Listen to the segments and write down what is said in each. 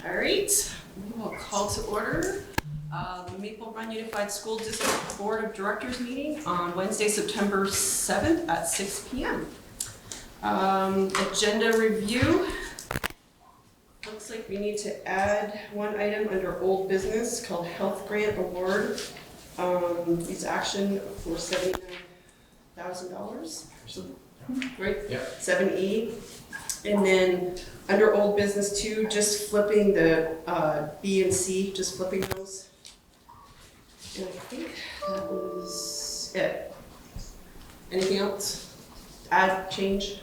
All right, we will call to order the Maple Run Unified School District Board of Directors meeting on Wednesday, September 7th at 6 p.m. Agenda review. Looks like we need to add one item under old business called Health Grant Award. Needs action for $79,000. Right? Yep. 7E. And then under old business too, just flipping the B and C, just flipping those. And I think that was it. Anything else? Add, change?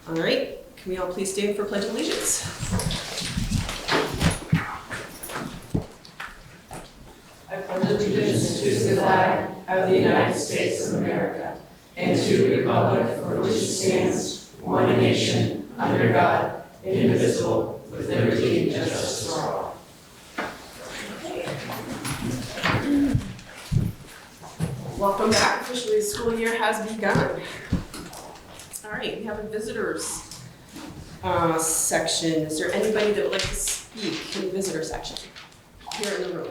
All right, can we all please stand for Pledge of Allegiance? I pledge allegiance to the flag of the United States of America and to the republic for which it stands, one nation, under God, indivisible, with liberty and justice for all. Welcome back. Officially, the school year has begun. All right, we have a visitors section. Is there anybody that would like to speak in the visitor section here in the room?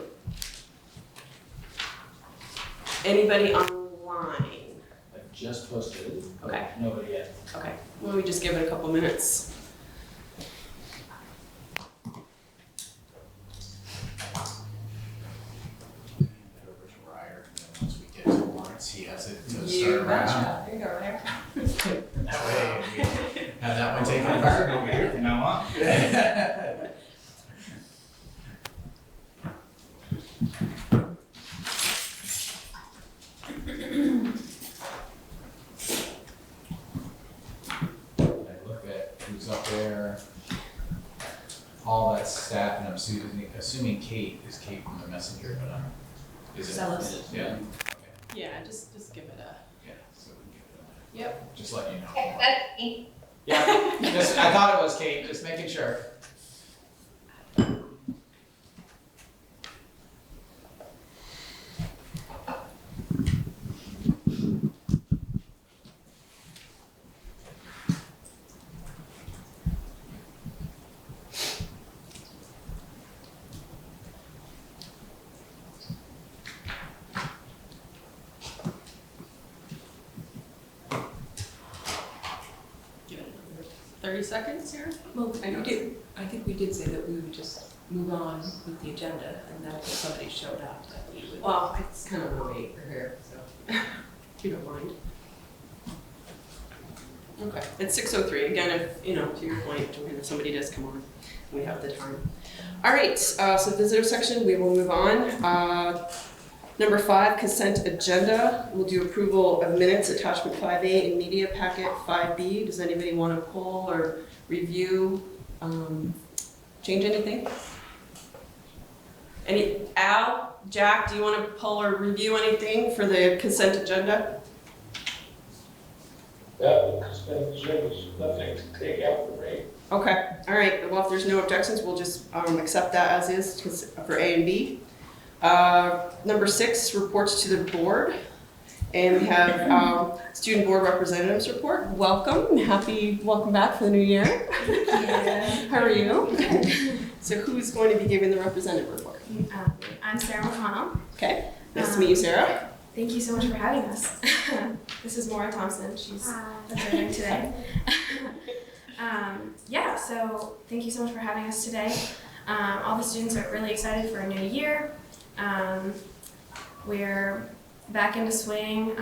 Anybody online? I just posted it. Okay. Nobody yet. Okay, why don't we just give it a couple minutes? Head over to Ryer, and then once we get to Warrants, he has it to start around. There you go, there. That way, we have that one taken apart over here from now on. I look at who's up there, all that staff, and I'm assuming Kate, is Kate from the messenger, but is it? Sellers. Yeah, okay, Yeah, just give it a. yeah, so we can give it a. Yep. Just letting you know. That's me. Yeah, just, I thought it was Kate, just making sure. Give it another 30 seconds here. Well, I know. I think we did say that we would just move on with the agenda, and that if somebody showed up, that we would. Well, it's kind of a wait for her, so if you don't mind. Okay, it's 6:03. Again, if, to your point, Joanna, if somebody does come on, we have the time. All right, so visitor section, we will move on. Number 5, consent agenda. We'll do approval of minutes, attachment 5A, and media packet 5B. Does anybody want to pull or review, change anything? Al, Jack, do you want to pull or review anything for the consent agenda? That consent agenda is nothing to take out for me. Okay, all right, well, if there's no objections, we'll just accept that as is for A and B. Number 6, reports to the board. And we have student board representatives report. Welcome back for the new year. Yeah. How are you? So who's going to be giving the representative report? I'm Sarah McConnell. Okay, nice to meet you, Sarah. Thank you so much for having us. This is Maura Thompson. She's observing today. So thank you so much for having us today. All the students are really excited for a new year. We're back into swing.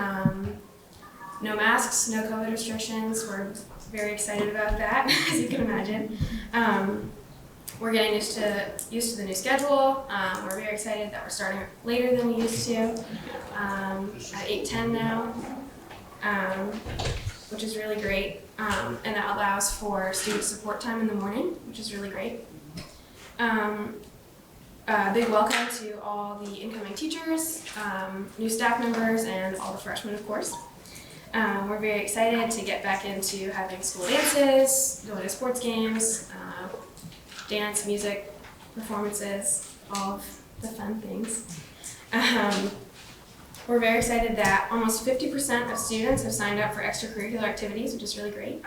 No masks, no COVID restrictions. We're very excited about that, as you can imagine. We're getting used to the new schedule. We're very excited that we're starting later than we used to, at 8:10 now, which is really great. And that allows for student support time in the morning, which is really great. Big welcome to all the incoming teachers, new staff members, and all the freshmen, of course. We're very excited to get back into having school dances, going to sports games, dance, music, performances, all of the fun things. We're very excited that almost 50% of students have signed up for extracurricular activities, which is really great.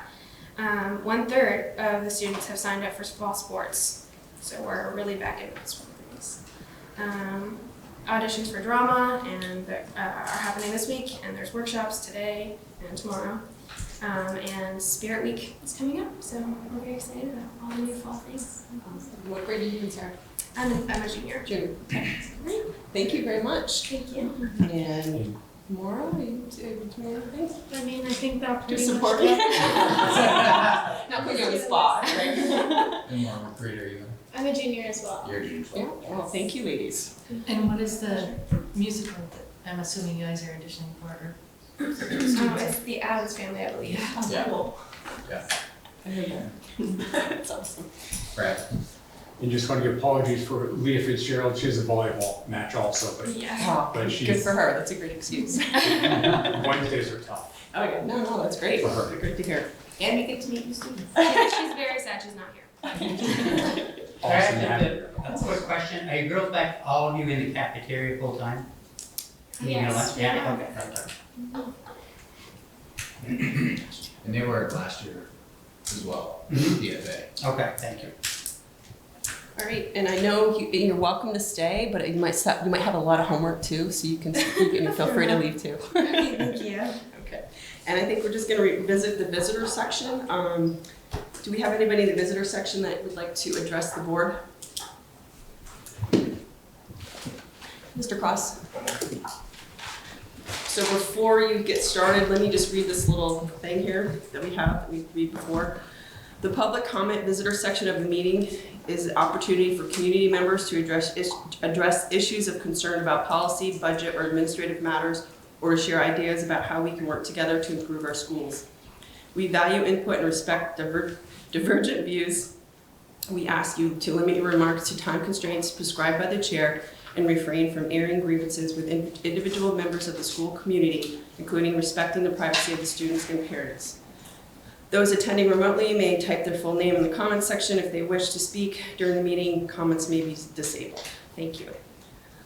1/3 of the students have signed up for fall sports, so we're really back in that swing of things. Auditions for drama are happening this week, and there's workshops today and tomorrow. And Spirit Week is coming up, so we're very excited about all the new fall things. What grade are you in, Sarah? I'm a junior. June. Thank you very much. Thank you. And Maura, you doing anything? I mean, I think that To pretty support much me? Not putting you on the spot, right? And what grade are you in? I'm a junior as well. You're a junior. Yeah, well, thank you, ladies. And what is the musical that I'm assuming you guys are auditioning for? Or It's the Adams Family, I believe. Yeah. Cool. Yeah. I heard that. That's awesome. Brad? And just want to give apologies for Leah Fitzgerald. She has a volleyball match also, but Yeah. Oh, But good she's- for her. That's a great excuse. Wednesdays are tough. Oh, yeah. No, that's great. For her. Great to hear. And we get to meet new students. She's very sad she's not here. I Awesome to have have a quick question. Are you girls back, all of you in the cafeteria full time? Eating your Yes, lunch? Yeah, yeah. okay. And they were last year as well, Mhm. DFA. Okay, thank you. All right, and I know you're welcome to stay, but you might have a lot of homework too, so you can feel free to leave too. Okay, thank you. Okay, and I think we're just gonna revisit the visitor section. Do we have anybody in the visitor section that would like to address the board? Mr. Cross? So before you get started, let me just read this little thing here that we read before. The public comment visitor section of the meeting is an opportunity for community members to address issues of concern about policy, budget, or administrative matters, or to share ideas about how we can work together to improve our schools. We value input and respect divergent views. We ask you to limit your remarks to time constraints prescribed by the chair and refrain from airing grievances with individual members of the school community, including respecting the privacy of the students and parents. Those attending remotely may type their full name in the comments section if they wish to speak during the meeting. Comments may be disabled. Thank you.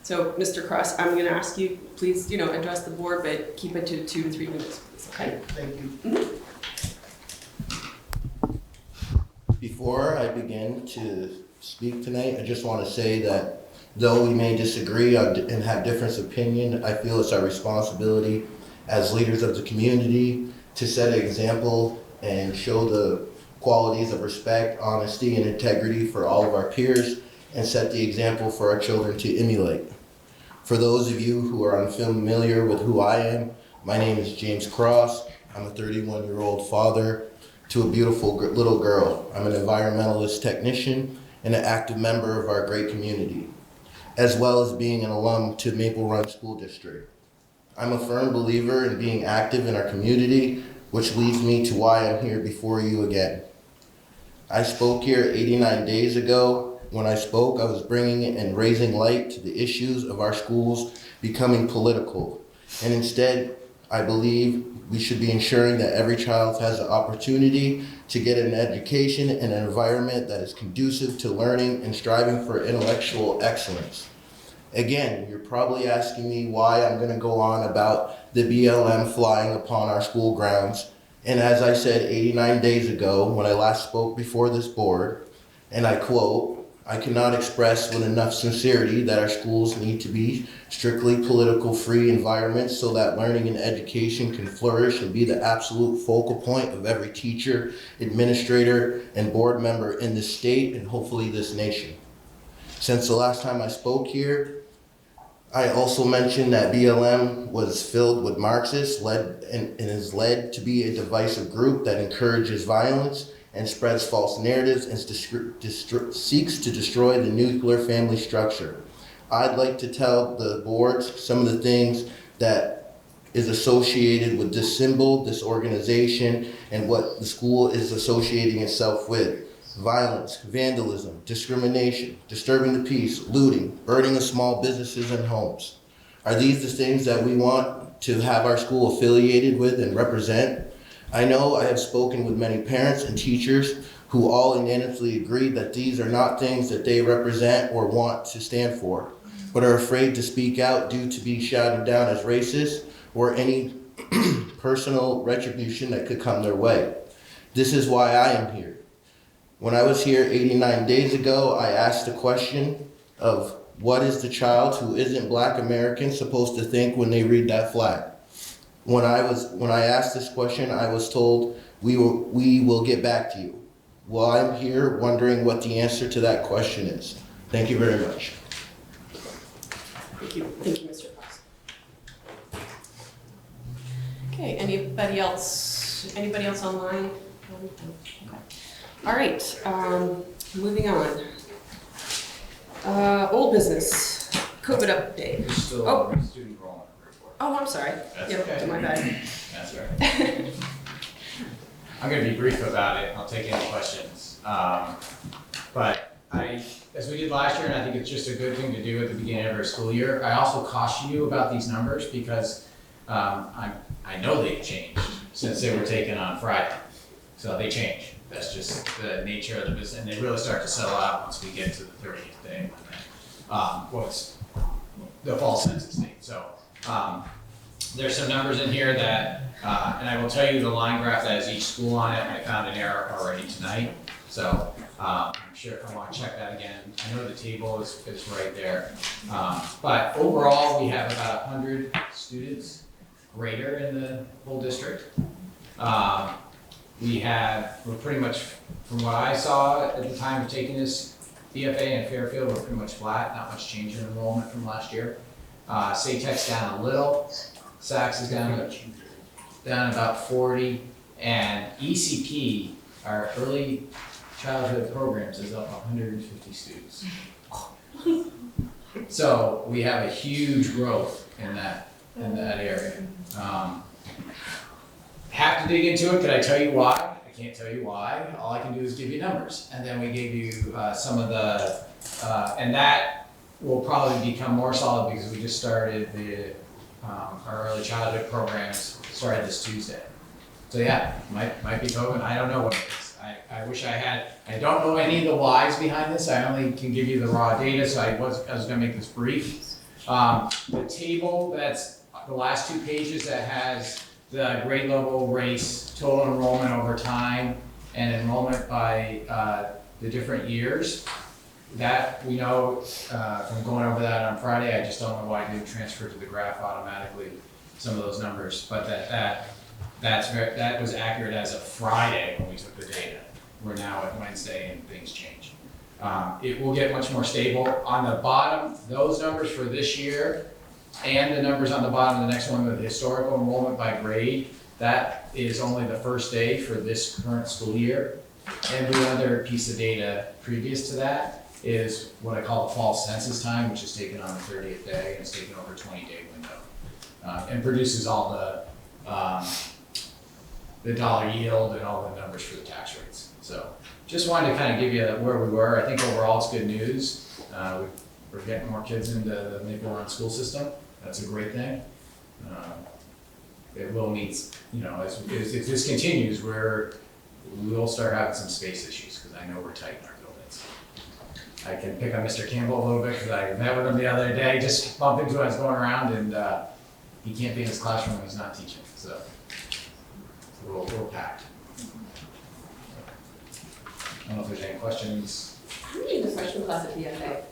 So, Mr. Cross, I'm going to ask you, please, address the board, but keep it to 2 to 3 minutes, please. Okay? Thank you. Mhm. Before I begin to speak tonight, I just want to say that though we may disagree and have different opinion, I feel it's our responsibility as leaders of the community to set an example and show the qualities of respect, honesty, and integrity for all of our peers and set the example for our children to emulate. For those of you who are unfamiliar with who I am, my name is James Cross. I'm a 31-year-old father to a beautiful little girl. I'm an environmentalist technician and an active member of our great community, as well as being an alum to Maple Run School District. I'm a firm believer in being active in our community, which leads me to why I'm here before you again. I spoke here 89 days ago. When I spoke, I was bringing and raising light to the issues of our schools becoming political. And instead, I believe we should be ensuring that every child has the opportunity to get an education in an environment that is conducive to learning and striving for intellectual excellence. Again, you're probably asking me why I'm going to go on about the BLM flying upon our school grounds. And as I said 89 days ago when I last spoke before this board, and I quote, "I cannot express with enough sincerity that our schools need to be strictly political-free environments so that learning and education can flourish and be the absolute focal point of every teacher, administrator, and board member in this state and hopefully this nation." Since the last time I spoke here, I also mentioned that BLM was filled with Marxists and is led to be a divisive group that encourages violence and spreads false narratives and seeks to destroy the nuclear family structure. I'd like to tell the boards some of the things that is associated with this symbol, this organization, and what the school is associating itself with. Violence, vandalism, discrimination, disturbing the peace, looting, burning of small businesses and homes. Are these the things that we want to have our school affiliated with and represent? I know I have spoken with many parents and teachers who all unanimously agree that these are not things that they represent or want to stand for, but are afraid to speak out due to being shouted down as racist or any personal retribution that could come their way. This is why I am here. When I was here 89 days ago, I asked the question of what is the child who isn't Black American supposed to think when they read that flag? When I asked this question, I was told we will get back to you. Well, I'm here wondering what the answer to that question is. Thank you very much. Thank you, Mr. Fox. Okay, anybody else online? Okay. All right, moving on. Old business, COVID update. There's still Oh. student enrollment report. Oh, I'm sorry. That's Yeah, okay. my bad. That's right. I'm gonna be brief about it, I'll take any questions. But as we did last year, and I think it's just a good thing to do at the beginning of our school year, I also caution you about these numbers because I know they've changed since they were taken on Friday. So they change. That's just the nature of the business, and they really start to settle out once we get to the 30th day when it's the fall census date. So there's some numbers in here that, and I will tell you the line graph that has each school on it. I found an error already tonight, so I'm sure if I want to check that again, I know the table is right there. But overall, we have about 100 students greater in the whole district. We're pretty much, from what I saw at the time of taking this BFA in Fairfield, we're pretty much flat, not much change in enrollment from last year. SATEC's down a little, SACS is down about 40, and ECP, our early childhood programs, is up 150 students. So we have a huge growth in that area. Have to dig into it. Could I tell you why? I can't tell you why. All I can do is give you numbers. And then we gave you some of the, and that will probably become more solid because we just started our early childhood programs started this Tuesday. So yeah, might be COVID. I don't know what it is. I wish I had. I don't know any of the whys behind this. I only can give you the raw data. So I was gonna make this brief. The table that's the last 2 pages that has the grade level, race, total enrollment over time, and enrollment by the different years. That we know from going over that on Friday. I just don't know why I didn't transfer to the graph automatically some of those numbers, but that was accurate as of Friday when we took the data. We're now at Wednesday and things change. It will get much more stable. On the bottom, those numbers for this year and the numbers on the bottom of the next one with historical enrollment by grade, that is only the first day for this current school year. Every other piece of data previous to that is what I call the fall census time, which is taken on the 30th day, and it's taken over a 20-day window. And produces all the dollar yield and all the numbers for the tax rates. So just wanted to kind of give you where we were. I think overall it's good news. We're getting more kids into the Maple Run school system. That's a great thing. It will meet, if this continues, we'll start having some space issues because I know we're tight in our buildings. I can pick on Mr. Campbell a little bit because I met with him the other day, just bumped into him as going around, and he can't be in his classroom when he's not teaching. So we're packed. I don't know if there's any questions. How many in the freshman class at BFA?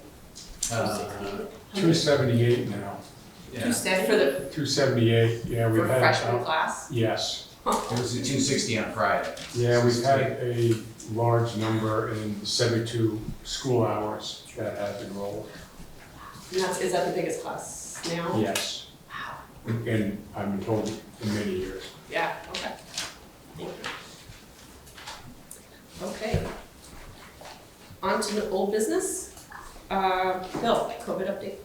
278 now. Yeah. For the 278, yeah, we've had. freshman class? Yes. It was a 260 on Friday. Yeah, we've had a large number in 72 school hours that have enrolled. And is that the biggest class now? Yes. And I've been told in many years. Yeah, okay. Thank you. Okay. On to the old business. Bill, COVID update.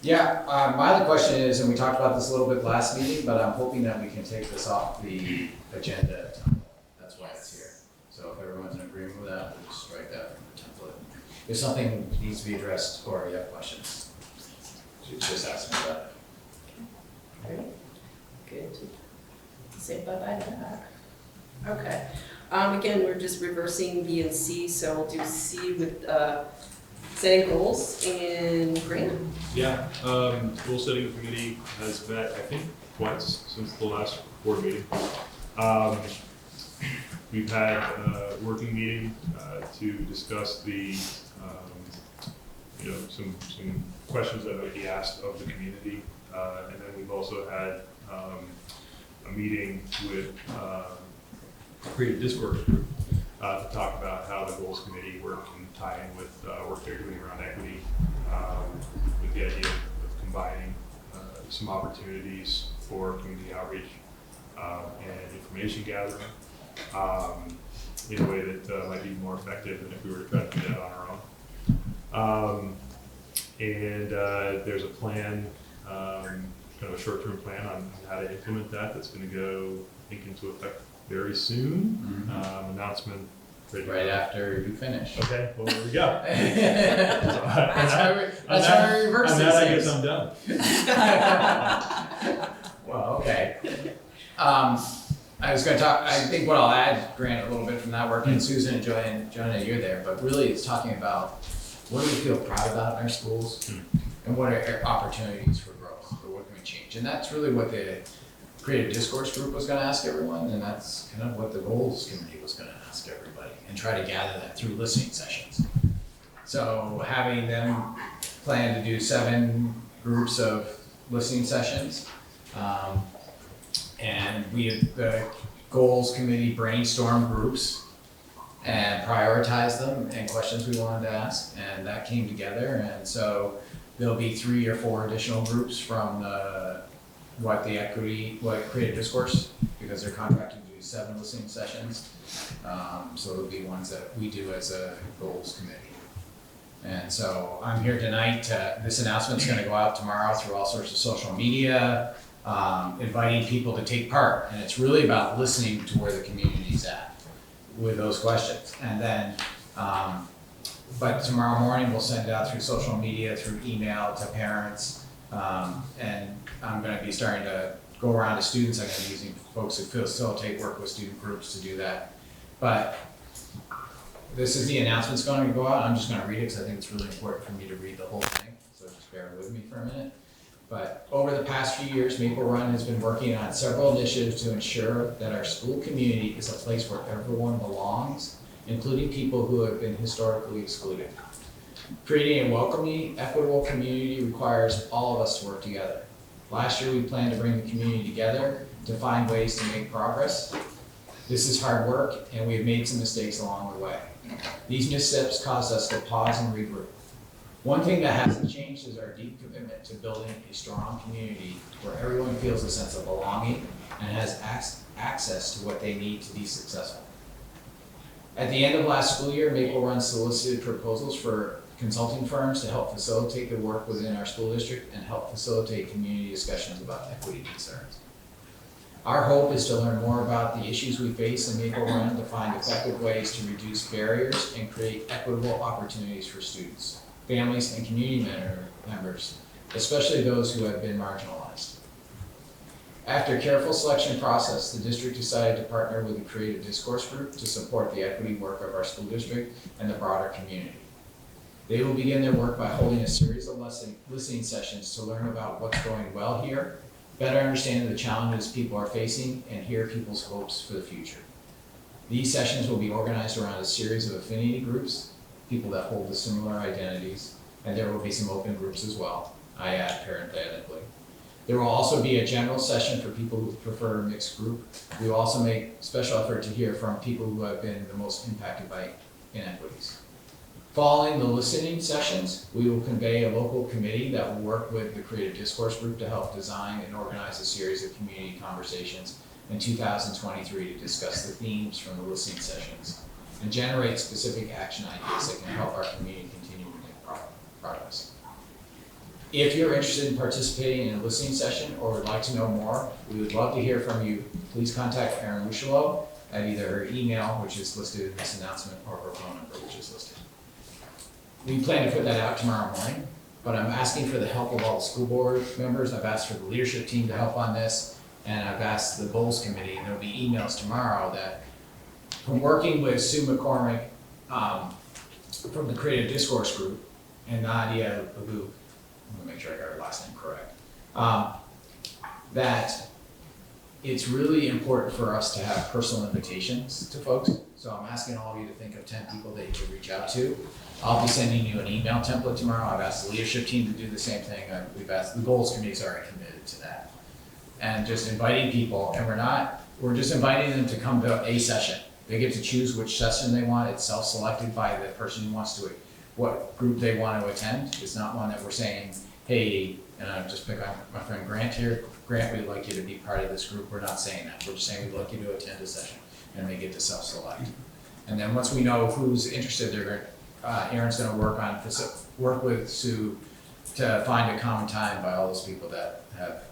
Yeah, my other question is, and we talked about this a little bit last meeting, but I'm hoping that we can take this off the agenda template. That's why it's here. So if everyone's in agreement with that, we'll just strike that from the template. If something needs to be addressed or you have questions, just ask me about it. Alright. Good. Say bye-bye to that. Okay. Again, we're just reversing B and C, so we'll do C with setting goals and grant. Yeah, goal setting committee has met, I think, twice since the last board meeting. We've had a working meeting to discuss the, some questions that might be asked of the community. And then we've also had a meeting with Creative Discourse Group to talk about how the goals committee work can tie in with work they're doing around equity, with the idea of combining some opportunities for community outreach and information gathering in a way that might be more effective than if we were to try to do that on our own. And there's a plan, kind of a short-term plan on how to implement that. That's going to go, I think, into effect very soon. Announcement Right after you finish. Okay, well, there we go. That's how we reverse on these that, I things. guess I'm done. Well, okay. I was gonna talk, I think what I'll add, Grant, a little bit from that work, and Susan and Joanna, you're there, but really it's talking about what do we feel proud about in our schools, and what are opportunities for growth, or what can we change? And that's really what the Creative Discourse Group was gonna ask everyone, and that's kind of what the Goals Committee was gonna ask everybody, and try to gather that through listening sessions. So having them plan to do 7 groups of listening sessions, and we had the Goals Committee brainstorm groups and prioritize them and questions we wanted to ask, and that came together. And so there'll be 3 or 4 additional groups from what Creative Discourse, because they're contracted to do 7 listening sessions. So there'll be ones that we do as a Goals Committee. And so I'm here tonight. This announcement's going to go out tomorrow through all sorts of social media, inviting people to take part. And it's really about listening to where the community's at with those questions. And then, but tomorrow morning we'll send it out through social media, through email to parents. And I'm going to be starting to go around to students. I'm going to be using folks who facilitate work with student groups to do that. But this is the announcement's going to go out. I'm just going to read it because I think it's really important for me to read the whole thing. So just bear with me for a minute. But over the past few years, Maple Run has been working on several initiatives to ensure that our school community is a place where everyone belongs, including people who have been historically excluded. Creating a welcoming, equitable community requires all of us to work together. Last year, we planned to bring the community together to find ways to make progress. This is hard work, and we have made some mistakes along the way. These missteps caused us to pause and regroup. One thing that hasn't changed is our deep commitment to building a strong community where everyone feels a sense of belonging and has access to what they need to be successful. At the end of last school year, Maple Run solicited proposals for consulting firms to help facilitate the work within our school district and help facilitate community discussions about equity concerns. Our hope is to learn more about the issues we face in Maple Run to find effective ways to reduce barriers and create equitable opportunities for students, families, and community members, especially those who have been marginalized. After a careful selection process, the district decided to partner with the Creative Discourse Group to support the equity work of our school district and the broader community. They will begin their work by holding a series of listening sessions to learn about what's going well here, better understand the challenges people are facing, and hear people's hopes for the future. These sessions will be organized around a series of affinity groups, people that hold the similar identities, and there will be some open groups as well. I add parenthetically. There will also be a general session for people who prefer a mixed group. We will also make special effort to hear from people who have been the most impacted by inequities. Following the listening sessions, we will convey a local committee that will work with the Creative Discourse Group to help design and organize a series of community conversations in 2023 to discuss the themes from the listening sessions and generate specific action ideas that can help our community continue to make progress. If you're interested in participating in a listening session or would like to know more, we would love to hear from you. Please contact Erin Rushelo at either her email, which is listed in this announcement, or her phone number, which is listed. We plan to put that out tomorrow morning, but I'm asking for the help of all the school board members. I've asked for the leadership team to help on this, and I've asked the Goals Committee, and there'll be emails tomorrow that, from working with Sue McCormick from the Creative Discourse Group and Nadia Babu, I'm gonna make sure I got her last name correct, that it's really important for us to have personal invitations to folks. So I'm asking all of you to think of 10 people that you could reach out to. I'll be sending you an email template tomorrow. I've asked the leadership team to do the same thing. We've asked, the goals committee's already committed to that. And just inviting people, and we're just inviting them to come to a session. They get to choose which session they want. It's self-selected by the person who wants to, what group they want to attend. It's not one that we're saying, hey, and I'll just pick on my friend Grant here. Grant, we'd like you to be part of this group. We're not saying that. We're just saying we'd like you to attend a session, and they get to self-select. And then once we know who's interested, Aaron's going to work with Sue to find a common time by all those people that have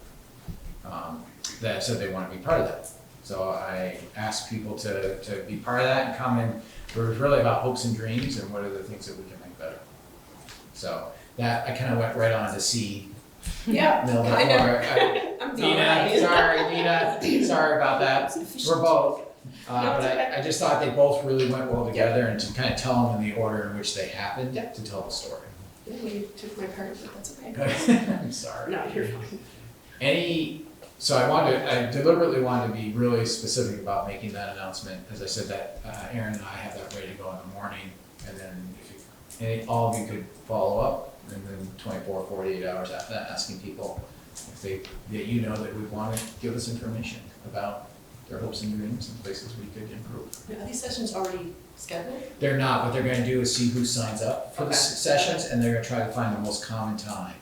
that said they want to be part of that. So I asked people to be part of that and come in. It was really about hopes and dreams and what are the things that we can make better. So that I kind of went right on to see. Yeah, I know. I'm Nina, sorry about that. We're both. But I just thought they both really went well together and to kind of tell them in the order in which they happened to tell the story. Yeah, you took my part, but that's okay. I'm sorry. No, you're fine. So I deliberately wanted to be really specific about making that announcement. As I said, that Aaron and I have that ready to go in the morning, and then if all of you could follow up, and then 24, 48 hours after that, asking people if that you know that would want to give us information about their hopes and dreams and places we could improve. Are these sessions already scheduled? They're not. What they're going to do is see who signs up for the sessions, and they're going to try to find the most common time.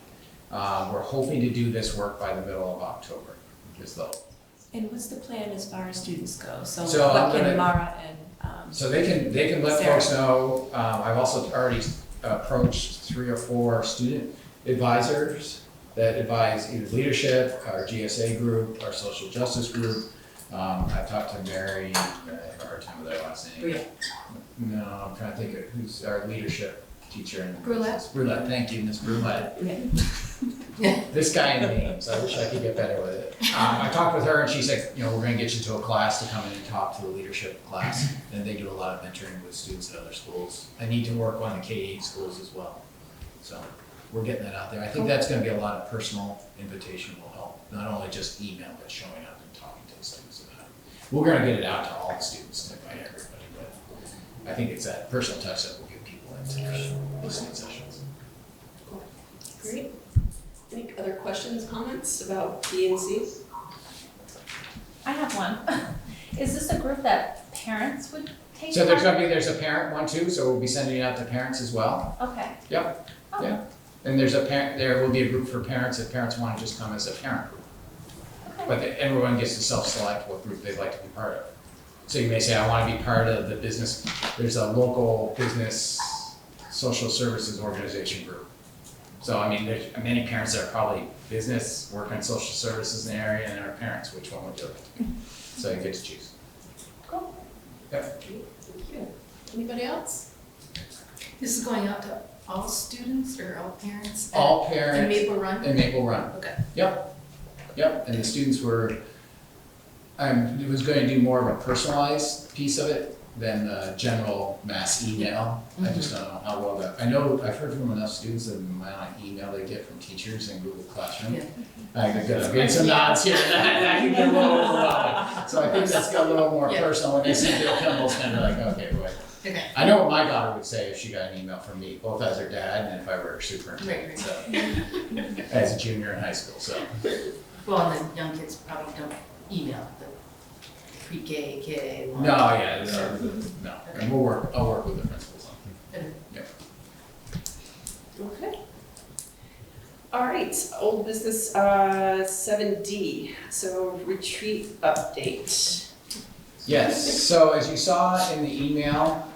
We're hoping to do this work by the middle of October. And what's the plan as far as students go? So I'm what can gonna- Mara and, So they can let Sarah. folks know. I've also already approached 3 or 4 student advisors that advise either leadership, our GSA group, our social justice group. I've talked to Mary, I have a hard time with that last name. No, I'm trying to think of who's our leadership teacher in the Brulette. Brulette, thank you, Ms. Brulette. This guy in names, I wish I could get better with it. I talked with her and she said, we're gonna get you to a class to come in and talk to the leadership class. And they do a lot of mentoring with students at other schools. I need to work on the K-8 schools as well. So we're getting that out there. I think that's gonna be a lot of personal invitation will help, not only just email, but showing up and talking to the students about it. We're gonna get it out to all the students, to invite everybody, but I think it's that personal touch that will get people into listening sessions. Great. Any other questions, comments about B and C? I have one. Is this a group that parents would take So there's part? there's a parent one too, so we'll be sending it out to parents as well. Okay. Yep, Oh. yeah. And there will be a group for parents if parents want to just come as a parent group. Okay. But everyone gets to self-select what group they'd like to be part of. So you may say, I want to be part of the business, there's a local business social services organization group. So I mean, there's many parents that are probably business, work in social services in the area, and are parents, which one would you like to be? So you get to choose. Cool. Yep. Thank you. Anybody else? This is going out to all students or all parents? All In parents Maple Run? in Maple Run. Okay. Yep, and the students were, it was going to do more of a personalized piece of it than the general mass email. I just don't know how well that, I've heard from enough students that the amount of email they get from teachers in Google Classroom. Yeah. I'm getting some nods here, that can get a little overwhelming. So I think that's got a little more Yeah. personal, when they see Bill Kimball's kind of like, okay, wait. Okay. I know what my daughter would say if she got an email from me, both as her dad and if I were her superintendent, Right. so. As a junior in high school, so. Well, and then young kids probably don't email the pre-K, K. No, yeah, no, and I'll work with the principals on it. Yeah. Okay. All right, old business 7D, so retreat update. Yes, so as you saw in the email,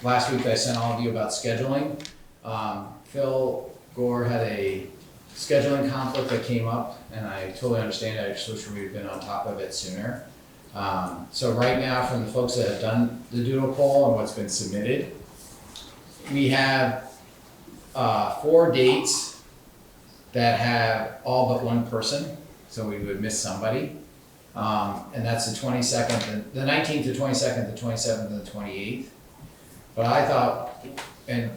last week I sent all of you about scheduling. Phil Gore had a scheduling conflict that came up, and I totally understand it. I just wish we had been on top of it sooner. So right now, from the folks that have done the doodle poll and what's been submitted, we have 4 dates that have all but one person, so we would miss somebody. And that's the 22nd, the 19th, the 22nd, the 27th, and the 28th. But I thought, and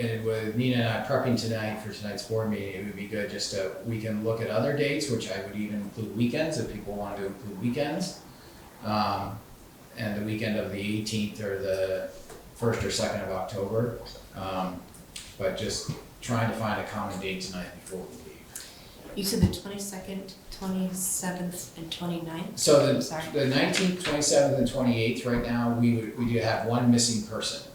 and with Nina and I prepping tonight for tonight's board meeting, it would be good just to, we can look at other dates, which I would even include weekends, if people want to include weekends. And the weekend of the 18th or the 1st or 2nd of October. But just trying to find a common date tonight before we leave. You said the 22nd, 27th, and 29th? So Sorry. the 19th, 27th, and 28th, right now, we do have one missing person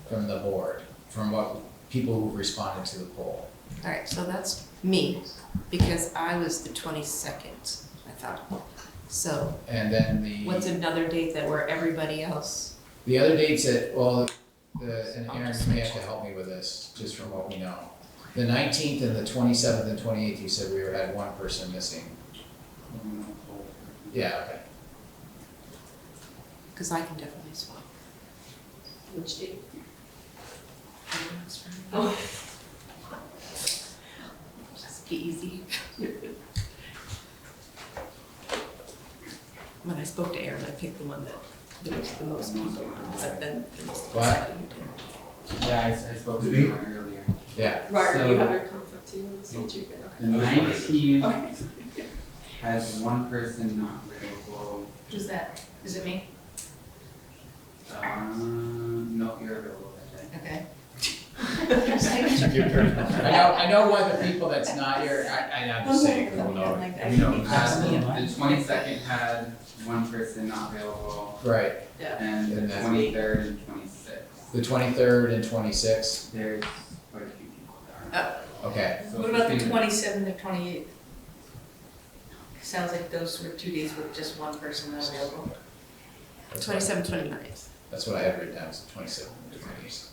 from the board, from what people who responded to the poll. All right, so that's me, because I was the 22nd, I thought. So And then what's another date that where everybody else? the other dates that, well, and Aaron, you may have to help me with this, just from what we know. The 19th and the 27th and 28th, you said we had one person missing. Yeah, okay. Because I can definitely swap. Which date? Oh. Just be easy. When I spoke to Aaron, I picked the one that there was the most people on, but then there was the What? second who didn't. Yeah, I spoke to you earlier. Yeah. Robert, So- you have your conflict too, so you can, The 19th okay. has one person not available. Who's that? Is it me? No, you're available that day. Okay. I know one of the people that's not here, I'm just saying, because we'll know, we know who's not. The 22nd had one person not available, Right, and the And that's 23rd and 26th. the 23rd and 26th, There's quite a few people there. okay. So What about the between- 27th and 28th? Sounds like those were 2 days with just one person not available. 27th, 29th. That's what I had written down, is the 27th and 28th.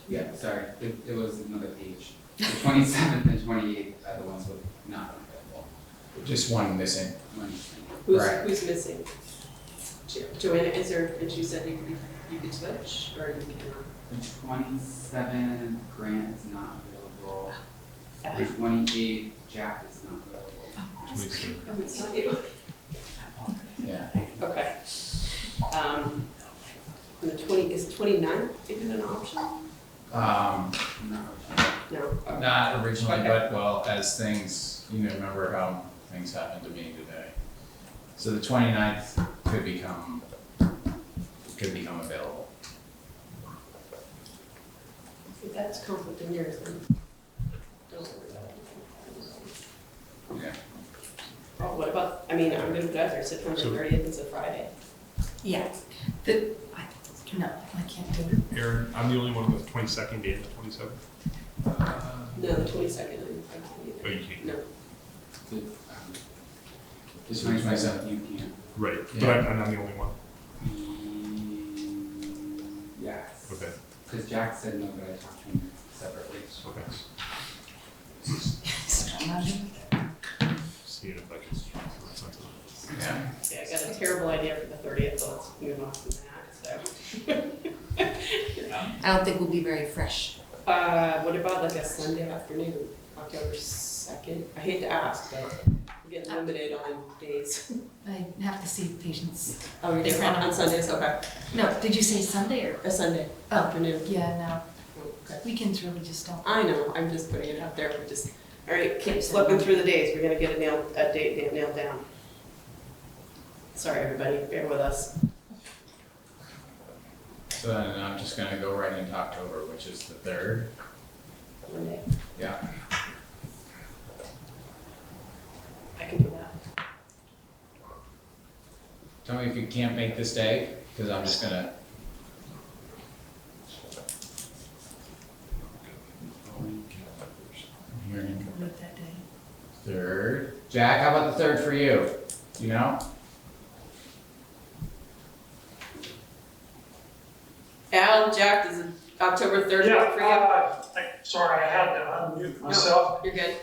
Yeah, sorry, it was another page. The 27th and 28th are the ones with not available. Just one missing. Who's, Right. who's missing? Joanna, is there, and you said you could switch, or you cannot? The 27th, Grant is not available. The 28th, Jack is not available. Oh, it's not you. Yeah. Okay. And the 20, is 29th even an option? Not No. Okay. Not originally, Okay. but well, as things, remember how things happened to me today. So the 29th could become available. If that's conflict in yours, then don't worry about it. Okay. Oh, what about, I mean, I'm gonna put out there, September 30th is a Friday. Yeah. No, I can't do it. Aaron, I'm the only one with 22nd and the 27th. No, the 22nd, I can't Oh, either. you can't. No. The 27th, you can't. Right, Yeah. but I'm the only one. Yes. Okay. Because Jack said no, but I talked to him separately. Okay. Imagine. See if I can. Yeah. Yeah, I got a terrible idea for the 30th, so let's move on from that, so. I don't think we'll be very fresh. What about like a Sunday afternoon, October 2nd? I hate to ask, but we're getting limited on days. I have to see patients. Oh, you're different on Sundays, okay. No, did you say Sunday or? A Sunday afternoon. Yeah, Okay. no. Weekends really just don't. I know, I'm just putting it out there, we're just, all right, keep slipping through the days, we're gonna get a date nailed down. Sorry, everybody, bear with us. So then I'm just gonna go right into October, which is the 3rd. Monday, Yeah. I can do that. Tell me if you can't make this day, because I'm just gonna. Hearing With that day. 3rd. Jack, how about the 3rd for you? Do you know? Al, Jack, does October 3rd work for you? Sorry, I had to unmute myself. You're good.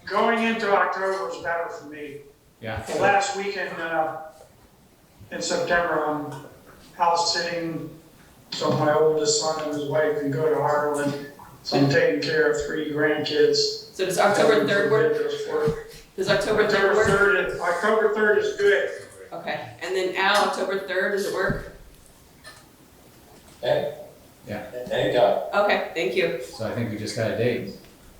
Going into October is better for me. Yeah. The last weekend in September, I'm house sitting, so my oldest son and his wife can go to Ireland. So I'm taking care of 3 grandkids. So does October 3rd work? Does October 3rd work? October 3rd is good. Okay, and then Al, October 3rd, does it work? Okay. Anytime. Okay, thank you. So I think we just got a date.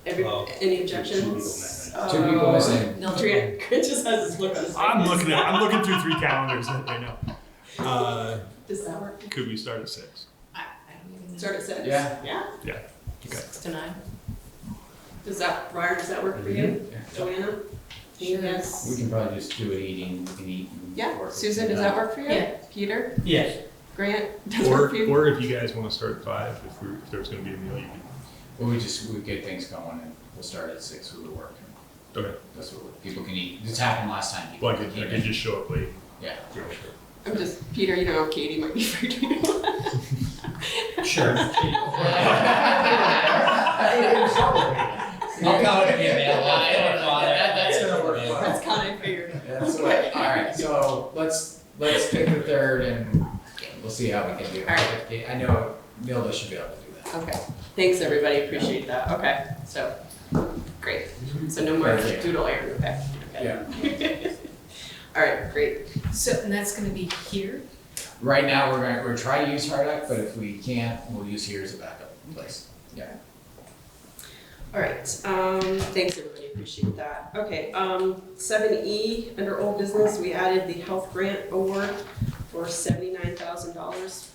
Any objections? 2 people missing. Grant just has this look on his face. I'm looking through 3 calendars right now. Does that work? Could we start at 6? Start at 6? Yeah. Yeah? Yeah. Okay. 6 to 9. Does that, Ryder, does that work for you? Yeah. Joanna? Yes. We can probably just do it eating, we can eat. And Yeah, work. Susan, does that work for you? Yeah. Peter? Yes. Grant, does it work for you? Or if you guys want to start at 5, if there's going to be a meal, you can. Well, we get things going and we'll start at 6, we would work. Okay. That's what people can eat. This happened last time. People Well, I could just show up late. Yeah. I'm just, Peter, you know, Katie might be free to do. Sure. I'll count it again, that's gonna work. That's kind of figured. That's the way. All right, so let's pick the 3rd and we'll see how we can do it. All right. I know Milda should be able to do that. Okay, thanks, everybody, appreciate that. Okay, so, great. So no more Thank you. doodle errand, okay? Yeah. All right, great. So, and that's gonna be here? Right now, we're trying to use Harduck, but if we can't, we'll use here as a backup place. Yeah. All right, thanks, everybody, appreciate that. Okay, 7E, under old business, we added the health grant award for $79,000.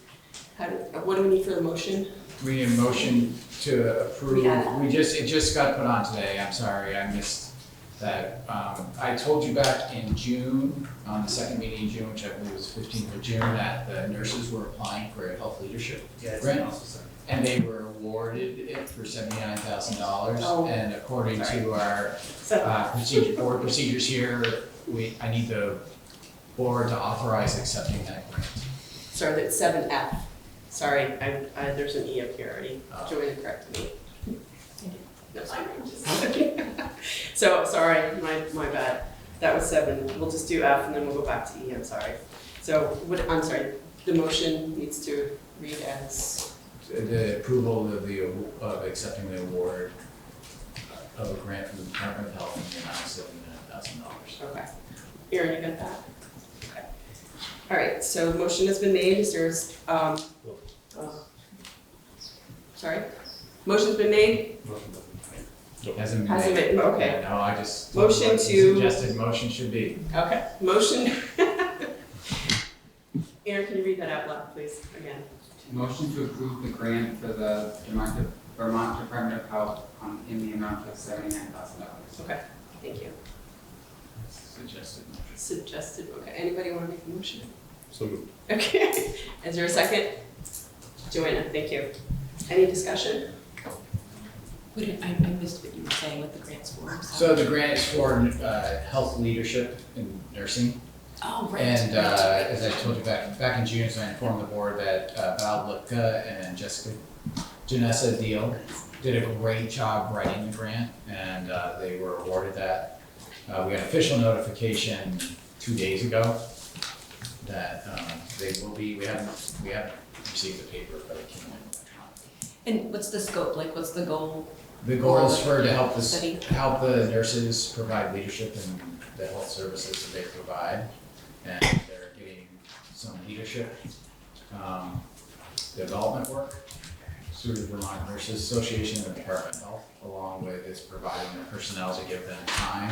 What do we need for the motion? We need a motion to approve. We added. It just got put on today. I'm sorry, I missed that. I told you back in June, on the second meeting in June, which I believe was 15th of June, that the nurses were applying for a health leadership grant. And they were awarded it for $79,000. Oh. And according to our So, board procedures here, I need the board to authorize accepting that grant. sorry, that's 7F. Sorry, there's an E up here already. Oh. Joanna corrected me. No, sorry, so, sorry, my bad. That was 7. We'll just do F and then we'll go back to E, I'm sorry. So, I'm sorry, the motion needs to read as, The approval of accepting the award of a grant from the Department of Health in the amount of $79,000. okay. Erin, you got that? Okay. All right, so the motion has been made. Is there, sorry? Motion's been made? Hasn't been Hasn't made. been, okay. No, I just. Motion what the to- Suggested motion should be. Okay, motion. Erin, can you read that out loud, please, again? Motion to approve the grant for the Vermont Department of Health in the amount of $79,000. Okay, thank you. Suggested motion. Suggested, okay. Anybody want to make a motion? So moved. Okay, is there a second? Joanna, thank you. Any discussion? I missed what you were saying, what the grant's for. So the grant is for health leadership in nursing. Oh, right. And as I told you back in June, so I informed the board that Val Lipka and Jessica Janessa Deal did a great job writing the grant, and they were awarded that. We got official notification 2 days ago that they will be. We haven't received the paper, but it came in electronically. And what's the scope, like what's the goal? The goal is to help Study. help the nurses provide leadership in the health services that they provide, and they're getting some leadership development work through the Vermont Nurses Association and the Department of Health, along with is providing the personnel to give them time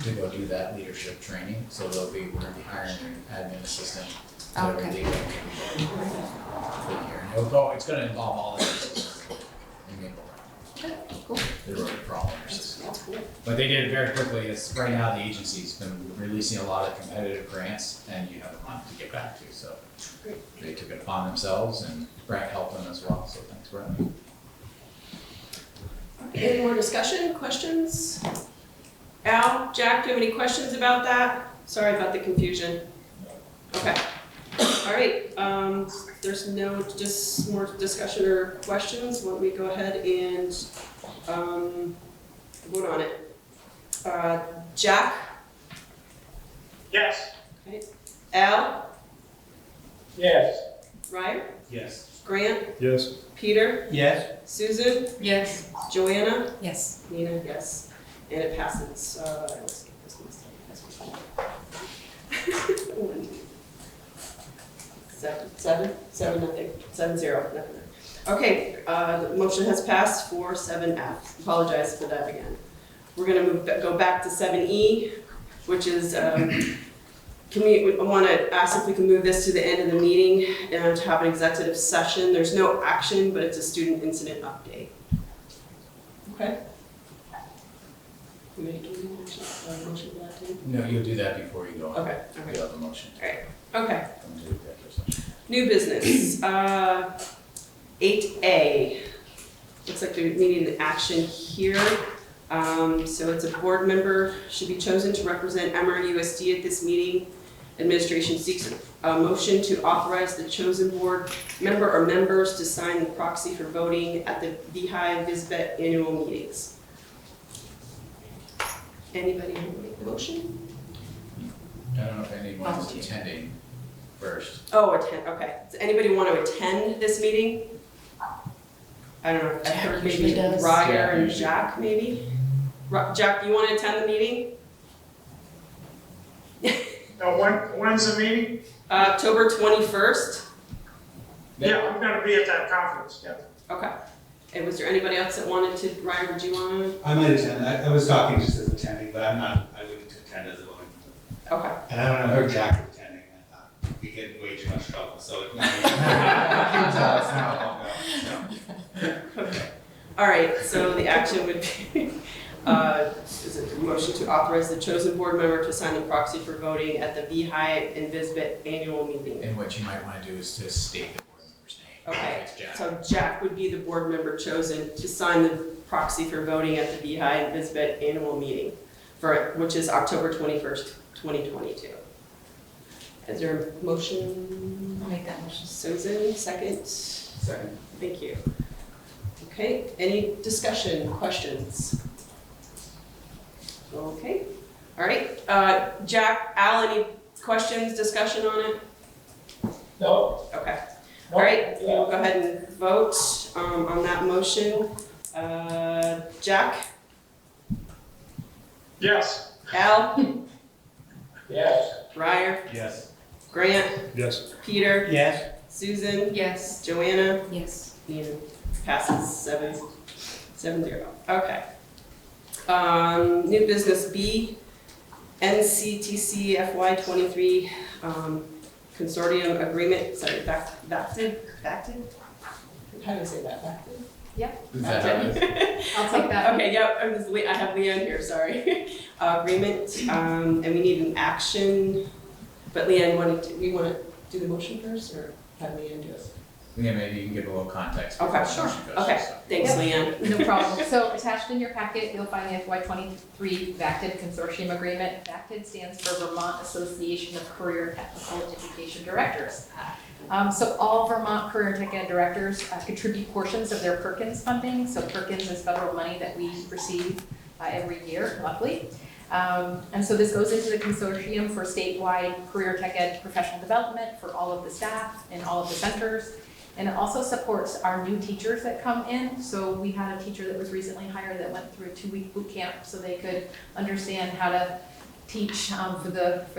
to go do that leadership training. So we're going to be hiring an admin assistant to Okay. lead them for the year. And it's going to involve all the nurses in Maple Grove. Cool. They wrote it for all the nurses. That's cool. But they did it very quickly. It's right now the agency's been releasing a lot of competitive grants, and you have a month to get back to. So they took it upon themselves, and Brett helped them as well. So thanks, Brett. Any more discussion, questions? Al, Jack, do you have any questions about that? Sorry about the confusion. Okay. All right, there's no just more discussion or questions. Why don't we go ahead and vote on it? Jack? Yes. Okay. Al? Yes. Ryan? Yes. Grant? Yes. Peter? Yes. Susan? Yes. Joanna? Yes. Nina, yes. And it passes, let's get this one. Seven, nothing, 7-0, nothing. Okay, the motion has passed for 7F. Apologize for that again. We're gonna go back to 7E, which is, I want to ask if we can move this to the end of the meeting and to have an executive session. There's no action, but it's a student incident update. Okay? You ready to do motion for that too? No, you'll do that before you go on. Okay, You'll okay. have the motion. Okay. Come to the executive session. New business, 8A. Looks like they're needing an action here. So it's a board member should be chosen to represent MRUSD at this meeting. Administration seeks a motion to authorize the chosen board member or members to sign the proxy for voting at the Beehive Visbet annual meetings. Anybody want to make the motion? I don't know if anyone's attending first. Oh, attend, okay. Does anybody want to attend this meeting? I don't know, I heard maybe usually does. Ryer Yeah, and usually. Jack, maybe? Jack, do you want to attend the meeting? When's the meeting? October 21st? Yeah, I'm gonna be at that conference, yeah. Okay. And was there anybody else that wanted to, Ryer, would you want to? I might attend. I was talking just as attending, but I wouldn't attend as a voting. Okay. And I don't know, I heard Jack was attending, and I thought we get in way too much trouble, so it might All right, so the action would be, is it a motion to authorize the chosen board member to sign the proxy for voting at the Beehive and Visbet annual meeting? And what you might want to do is to state the board member's name. Okay, It's Jack. so Jack would be the board member chosen to sign the proxy for voting at the Beehive and Visbet annual meeting, which is October 21st, 2022. Is there a motion? I'll make that motion. Susan, second. Second. Thank you. Okay, any discussion, questions? Okay, all right. Jack, Al, any questions, discussion on it? No. Okay. All right, we'll go ahead and vote on that motion. Jack? Yes. Al? Yes. Ryer? Yes. Grant? Yes. Peter? Yes. Susan? Yes. Joanna? Yes. Ian? Passes 7-0. Okay. New business B, NCTC FY23 consortium agreement, sorry, Bacted? How do I say that, Bacted? Is that how it is? I'll take that. Okay, yep, I have Leanne here, sorry. Agreement, and we need an action, but Leanne, we want to do the motion first, or have Leanne do it? Yeah, maybe you can give a little context. Okay, before the sure. motion goes, Okay, so. thanks, Yep. Leanne. No problem. So attached in your packet, you'll find the FY23 VACTED Consortium Agreement. VACTED stands for Vermont Association of Career Technical Education Directors. So all Vermont Career Tech Ed directors contribute portions of their Perkins funding. So Perkins is federal money that we receive every year, luckily. And so this goes into the consortium for statewide career tech ed professional development for all of the staff and all of the centers. And it also supports our new teachers that come in. So we had a teacher that was recently hired that went through a 2-week boot camp so they could understand how to teach for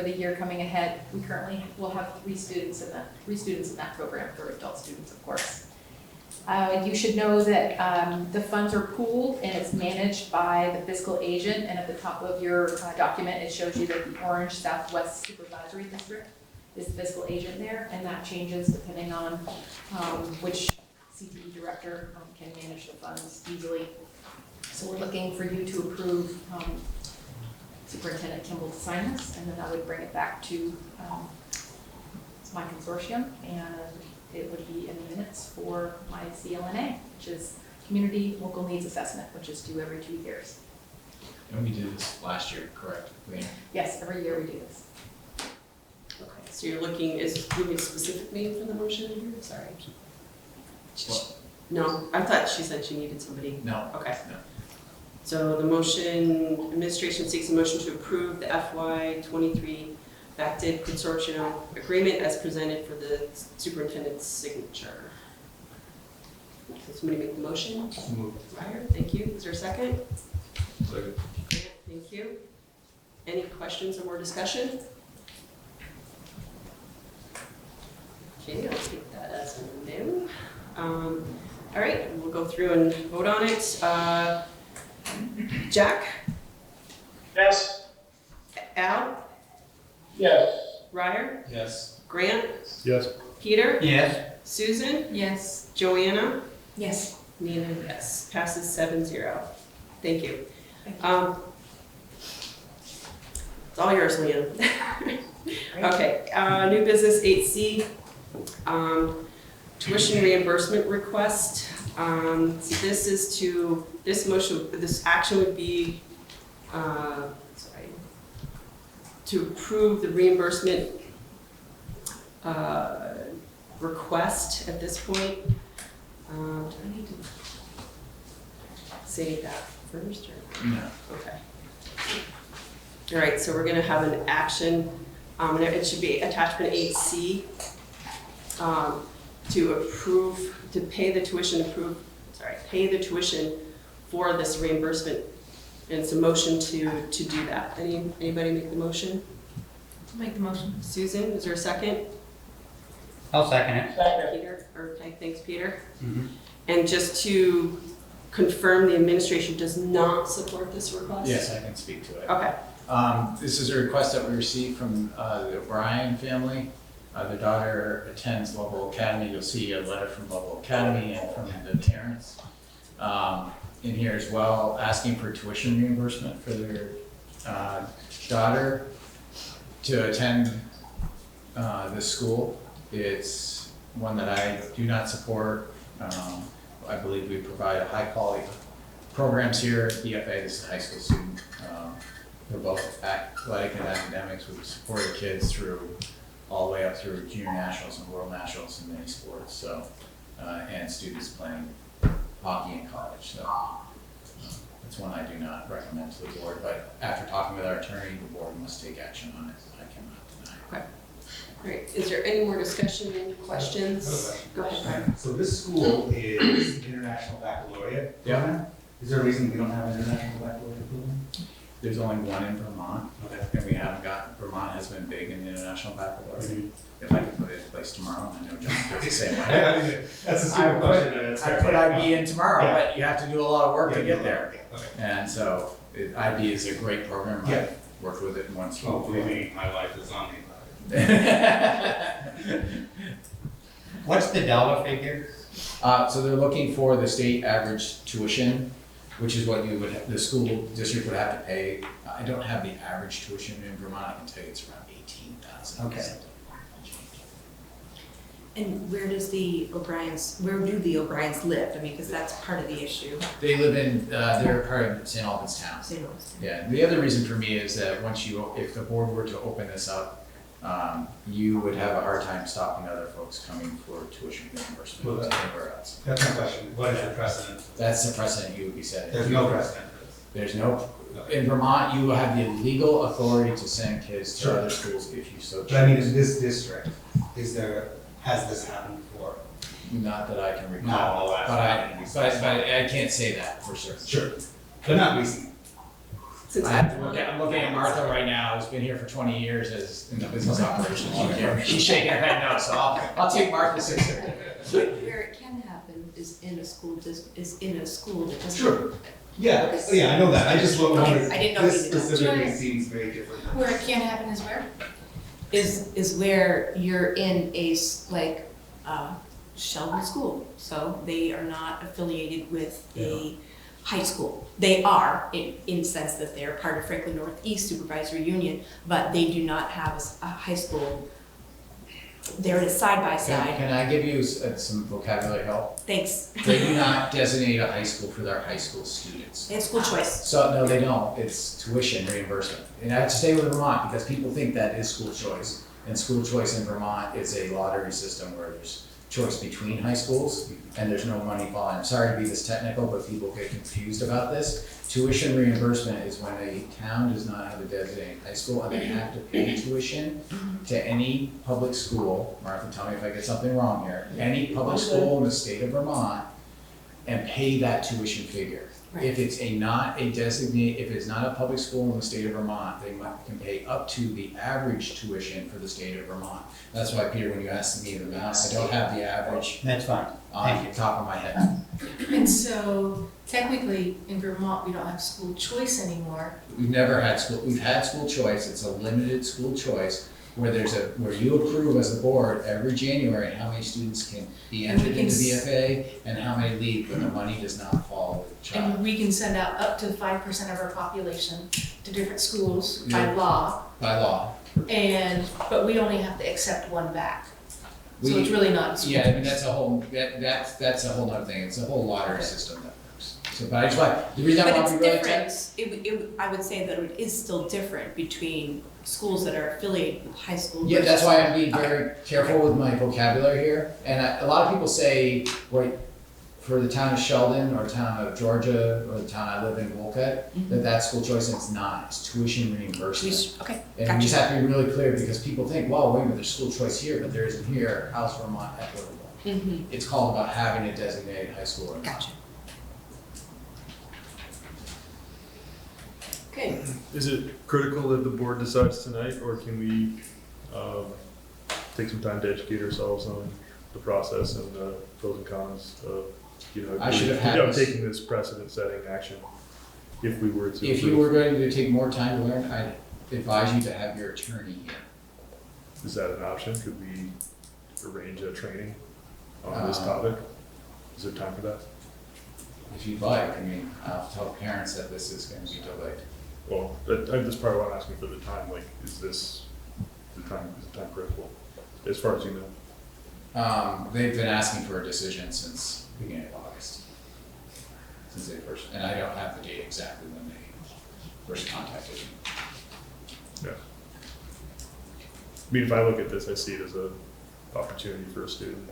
the year coming ahead. We currently will have three students in that program, for adult students, of course. You should know that the funds are pooled and it's managed by the fiscal agent. And at the top of your document, it shows you that the Orange Southwest Supervisory District is the fiscal agent there, and that changes depending on which CTE director can manage the funds easily. So we're looking for you to approve Superintendent Kimball to sign this, and then I would bring it back to my consortium, and it would be in the minutes for my CLNA, which is Community Local Needs Assessment, which is due every 2 years. And we did this last year, correct? Yes, every year we do this. Okay, so you're looking, is there a specific name for the motion in here? Sorry. What? No, I thought she said she needed somebody. No. Okay. No. So the motion, administration seeks a motion to approve the FY23 VACTED consortium agreement as presented for the superintendent's signature. Does somebody make the motion? Ryer, thank you. Is there a second? Second. Thank you. Any questions or more discussion? Okay, I'll take that as a no. All right, we'll go through and vote on it. Jack? Yes? Al? Yes. Ryer? Yes. Grant? Yes. Peter? Yes. Susan? Yes. Joanna? Yes. Nina, yes. Passes 7-0. Thank you. Thank you. It's all yours, Leanne. Okay, new business 8C, tuition reimbursement request. So this is to, this action would be, to approve the reimbursement request at this point. Do I need to say that first or? No. Okay. All right, so we're gonna have an action, and it should be attachment 8C, to approve, to pay the tuition pay the tuition for this reimbursement. And it's a motion to do that. Anybody make the motion? Make the motion. Susan, is there a second? I'll second it. Peter, okay, thanks, Peter. Mhm. And just to confirm, the administration does not support this request? Yes, I can speak to it. Okay, This is a request that we received from the O'Brien family. Their daughter attends Lovell Academy. You'll see a letter from Lovell Academy and from the parents in here as well, asking for tuition reimbursement for their daughter to attend this school. It's one that I do not support. I believe we provide high quality programs here at EFA. This is a high school student. They're both athletic and academics. We support the kids through all the way up through junior nationals and world nationals in many sports. So, and students playing hockey in college. So that's one I do not recommend to the board. But after talking with our attorney, the board must take action on it. I cannot deny. okay. All right, is there any more discussion, questions? Go ahead, Brian. So this school is International Baccalaureate program? Is there a reason we don't have an International Baccalaureate program? There's only one in Vermont, Okay. and we haven't got, Vermont has been big in the international baccalaureate. If I could put it in place tomorrow, I know John feels the same way. That's a super question. I put IB in tomorrow, but you have to do a lot of work to get there. Okay. And so IB is a great program. Yeah. I've worked with it once. Oh, believe me, my wife is on me about it. What's the dollar figure? So they're looking for the state average tuition, which is what the school district would have to pay. I don't have the average tuition in Vermont. I can tell you it's around 18,000. Okay. And where do the O'Briens live? I mean, because that's part of the issue. They live in, they're part of St. Albans town. St. Louis. Yeah, the other reason for me is that if the board were to open this up, you would have a hard time stopping other folks coming for tuition reimbursement anywhere else. That's my question. What is the precedent? That's the precedent you would be setting. There's no precedent for this. There's no, in Vermont, you will have the legal authority to send kids to Sure. other schools if you so choose. But I mean, in this district, has this happened before? Not that I can recall, No, but I can't say that for certain. Sure, but not recently. I'm looking at Martha right now, who's been here for 20 years as in the business operations. She's shaking her head no, so I'll take Martha's sister. Where it can happen is in a school that doesn't. Sure. Yeah, I know that. I just wondered. I didn't know This you did that. specifically seems very different. Where it can happen is where? Is where you're in a Sheldon school, so they are not affiliated with a high school. They are in the sense that they're part of Franklin Northeast Supervisory Union, but they do not have a high school. They're in a side by side. Can I give you some vocabulary help? Thanks. They do not designate a high school for their high school students. They have school choice. So, no, they don't. It's tuition reimbursement. And I have to stay with Vermont because people think that is school choice. And school choice in Vermont is a lottery system where there's choice between high schools and there's no money falling. I'm sorry to be this technical, but people get confused about this. Tuition reimbursement is when a town does not have a designated high school and they have to pay tuition to any public school. Martha, tell me if I get something wrong here. Any public school in the state of Vermont and pay that tuition figure. Right. If it's not a public school in the state of Vermont, they can pay up to the average tuition for the state of Vermont. That's why, Peter, when you asked me the amount, I don't have the average. That's fine. on the top of my head. And so technically in Vermont, we don't have school choice anymore. We've never had school, we've had school choice, it's a limited school choice, where where you approve as a board every January how many students can be And we entered can into BFA and how many leave, but the money does not fall with the child. And we can send out up to 5% of our population to different schools by Yeah. law, By law. but we only have to accept one back. So We- it's really not. Yeah, I mean, that's a whole nother thing, it's a whole lottery system that works. So, but I just want, the reason I But want it's to be really different, I would say that it is still different between schools that are affiliated with high school. Yeah, that's why I'm being Okay. very careful with my vocabulary here. And a lot of people say, wait, for the town of Sheldon or town of Georgia or the town I live in, Wolcott, that's school choice, and it's not. It's tuition reimbursement. Okay, And we just have to be really clear because people think, well, wait a minute, there's school choice here, but there isn't here. How's Vermont equitable? It's called about having a designated high school or not. Gotcha. Okay, Is it critical that the board decides tonight, or can we take some time to educate ourselves on the process and the pros and cons of, I should have had this. taking this precedent-setting action if we were to? If you were going to take more time to learn, I'd advise you to have your attorney here. Is that an option? Could we arrange a training on this Uh, topic? Is there time for that? If you'd like, I mean, I'll tell parents that this is going to be delayed. Well, that's part of why I'm asking for the time, like, is the time critical, as far as you know? They've been asking for a decision since beginning of August. Since they first, and I don't have the date exactly when they first contacted me. Yeah. I mean, if I look at this, I see it as a opportunity for a student,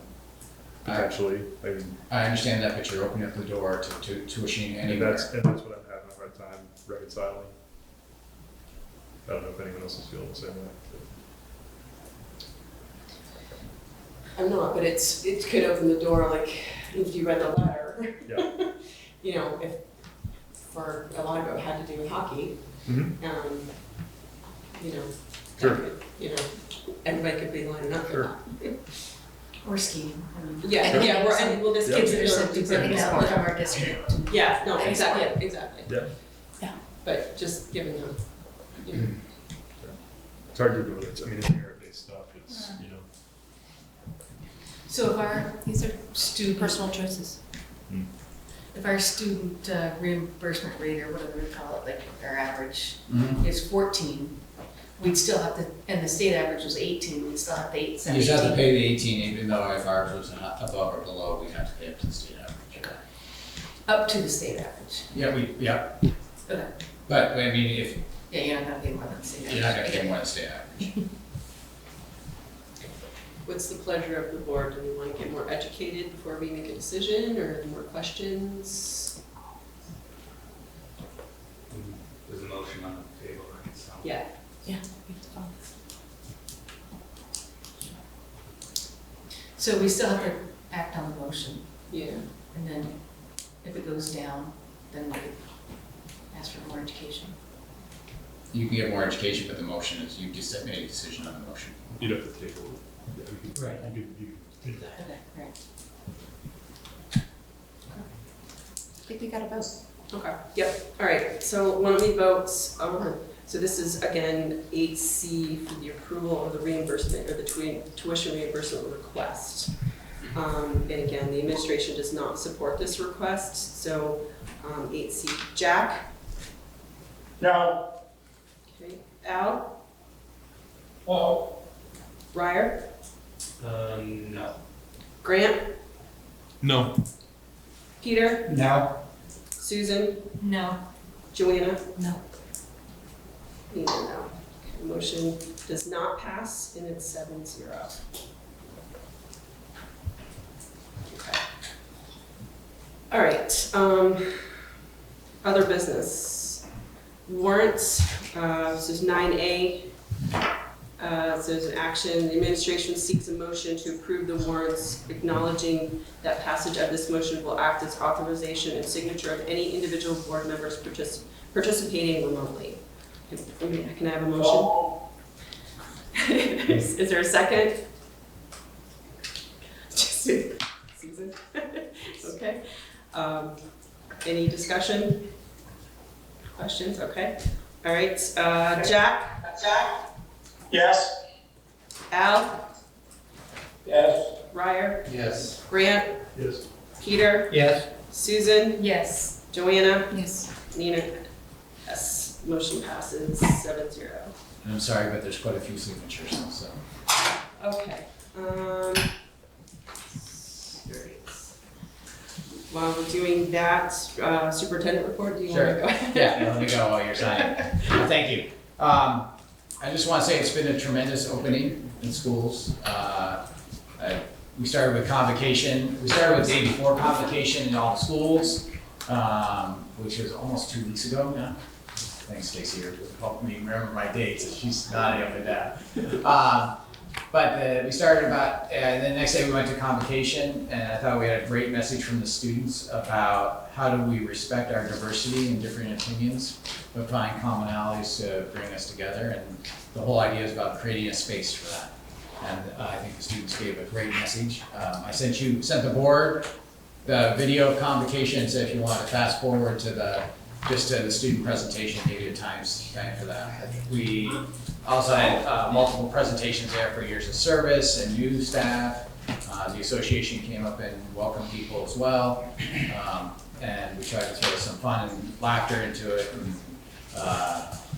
potentially. I mean, I understand that, but you're opening up the door to tuition and anywhere. that's what I'm having a hard time reconciling. I don't know if anyone else is feeling the same way. I'm not, but it could open the door, like, if you read the letter. Yeah. You know, if, for a lot of it had to do with hockey, Mm-hmm. you know. Sure. that could, you know, everybody could be lining up for Sure. that. Or skiing. Yeah, Sure. yeah, we're, and well, this Yep. kids There's are something exactly that that. from our district. Yeah, no, exactly, exactly. Yeah. Yeah. But just given them, you know. It's hard to do it. I mean, it's merit-based stuff. It's, you know. So if These are student, personal choices. if our student reimbursement rate or whatever we call it, like our average Mhm. is 14, we'd still have to, and the state average was 18, we'd still have to You just have to 17. pay the 18, even though if ours was above or below, we have to pay up to the state average. Up to the state average. Yeah. Okay. But, I mean, if, Yeah, you're not gonna pay more than the state average. you're not gonna pay more than the state average. What's the pleasure of the board? Do we want to get more educated before we make a decision, or more questions? There's a motion on the table, right? So. Yeah. Yeah. So we still have to act on the motion, Yeah. and then if it goes down, then we ask for more education. You can get more education, but the motion is, you just made a decision on the motion. You'd have to take a look. Yeah, we could- Right. you could- Okay, right. I think we got a vote. Okay, yep, all right, so why don't we vote, so this is again 8C for the approval of the reimbursement, or the tuition reimbursement request. And again, the administration does not support this request, so 8C, Jack? Now, Okay, Al? well, Ryer? No. Grant? No. Peter? No. Susan? No. Joanna? No. No. Okay, motion does not pass, and it's 7-0. Okay. All right, other business. Warrants, this is 9A. So there's an action, the administration seeks a motion to approve the warrants, acknowledging that passage of this motion will act as authorization and signature of any individual board members participating remotely. Can I have a motion? Is there a second? Susan? Susan? Okay. Any discussion? Questions? Okay. All right, Jack? Yes? Al? Yes. Ryer? Yes. Grant? Yes. Peter? Yes. Susan? Yes. Joanna? Yes. Nina? Yes. Motion passes 7-0. And I'm sorry, but there's quite a few signatures, so. Okay. While we're doing that, superintendent report, do you want to go? Yeah, let me go while you're signing. Thank you. I just want to say it's been a tremendous opening in schools. We started with convocation. We started with day before convocation in all the schools, which was almost 2 weeks ago now. Thanks, Stacy, for helping me remember my dates. She's nodding up and down. But we started about, the next day we went to convocation, and I thought we had a great message from the students about how do we respect our diversity and different opinions, but find commonalities to bring us together, and the whole idea is about creating a space for that. And I think the students gave a great message. I sent the board the video of convocation, and said if you want to fast forward to the student presentation, gave you a time span for that. We also had multiple presentations there for years of service and new staff. The association came up and welcomed people as well. And we tried to throw some fun and laughter into it, and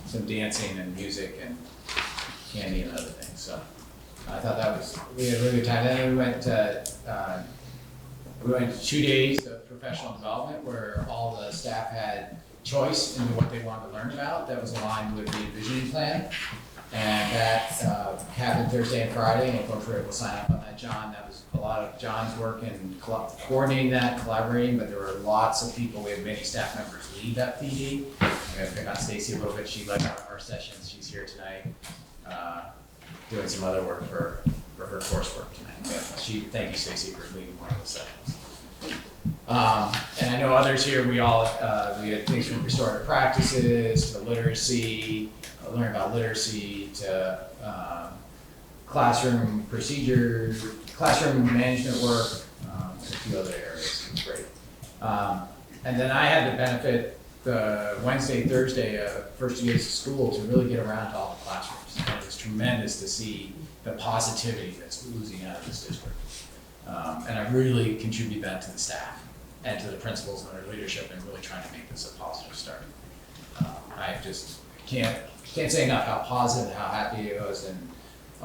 some dancing and music and candy and other things. So I thought we had a really good time. Then we went to 2 days of professional development where all the staff had choice into what they wanted to learn about that was aligned with the envisioning plan. And that happened Thursday and Friday, and folks were able to sign up on that. That was a lot of John's work in coordinating that, collaborating, but there were lots of people. We had many staff members leave that P.E.G. I'm going to pick on Stacy a little bit. She led one of our sessions. She's here tonight doing some other work for her coursework tonight. Yeah, thank you, Stacy, for leading one of the sessions. And I know others here, we had things from restorative practices to literacy, learn about literacy, to classroom procedures, classroom management work, and a few other areas. It was great. And then I had the benefit the Wednesday, Thursday, first 2 days of school to really get around to all the classrooms. And it was tremendous to see the positivity that's oozing out of this district. And I really contribute that to the staff and to the principals and their leadership in really trying to make this a positive start. I just can't say enough how positive, how happy it was. And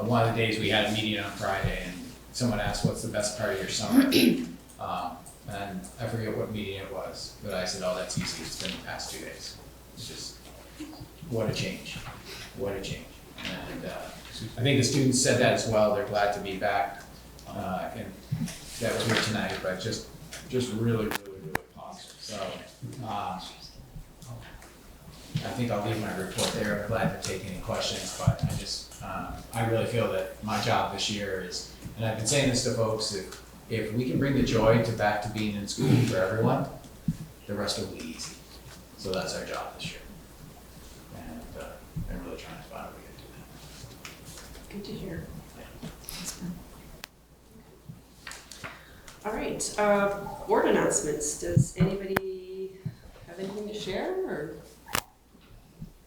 one of the days we had a meeting on Friday, and someone asked, "What's the best part of your summer?" And I forget what meeting it was, but I said, "Oh, that's easy. It's been the past 2 days." It's just what a change, what a change. And I think the students said that as well. They're glad to be back, and that was here tonight. But just really positive. So. I think I'll leave my report there. I'm glad to take any questions, but I really feel that my job this year is, and I've been saying this to folks, if we can bring the joy back to being in school for everyone, the rest will be easy. So that's our job this year. And I'm really trying to find a way to do that. Good to hear. All right, board announcements. Does anybody have anything to share, or?